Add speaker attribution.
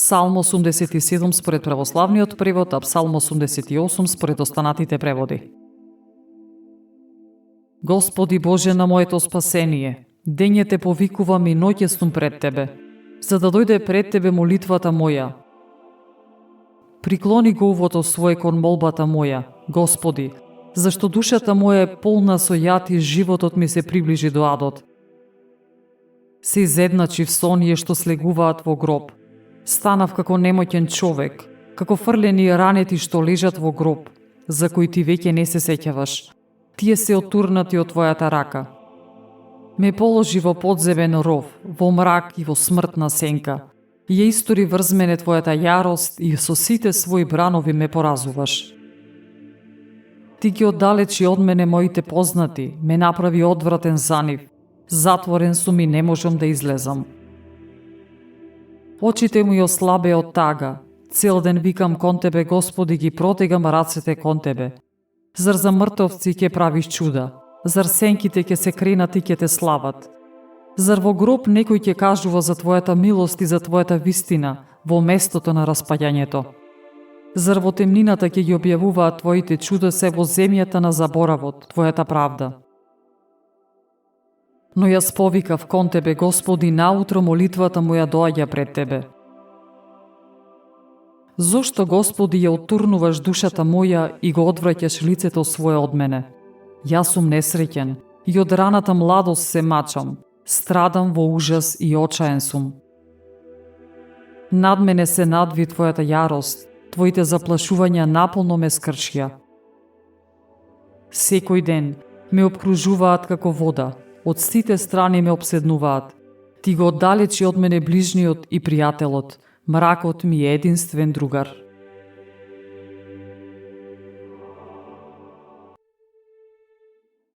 Speaker 1: Псалм 87 според православниот превод, а Псалм 88 според останатите преводи. Господи Боже на моето спасение, дење те повикувам и ноќе сум пред Тебе, за да дојде пред Тебе молитвата моја. Приклони го увото свое кон молбата моја, Господи, зашто душата моја е полна со јад и животот ми се приближи до адот. Се изедначив со оние што слегуваат во гроб. Станав како немоќен човек, како фрлени ранети што лежат во гроб, за кои ти веќе не се сеќаваш. Тие се отурнати од Твојата рака. Ме положи во подземен ров, во мрак и во смртна сенка. Ја истори врз мене Твојата јарост и со сите своји бранови ме поразуваш. Ти ги оддалечи од мене моите познати, ме направи одвратен за нив. Затворен сум и не можам да излезам. Очите ми ослабе од тага. Цел ден викам кон Тебе, Господи, ги протегам рацете кон Тебе. Зар за мртовци ќе правиш чуда? Зар сенките ќе се кренат и ќе Те слават? Зар во гроб некој ќе кажува за Твојата милост и за Твојата вистина во местото на распаѓањето? Зар во темнината ќе ги објавуваат Твоите чуда се во земјата на заборавот, Твојата правда? Но јас повикав кон Тебе, Господи, наутро молитвата моја доаѓа пред Тебе. Зошто, Господи, ја отурнуваш душата моја и го одвраќаш лицето свое од мене? Јас сум несреќен и од раната младост се мачам, страдам во ужас и очаен сум. Над мене се надви Твојата јарост, Твоите заплашувања наполно ме скршија. Секој ден ме обкружуваат како вода, од сите страни ме обседнуваат. Ти го оддалечи од мене ближниот и пријателот, мракот ми е единствен другар.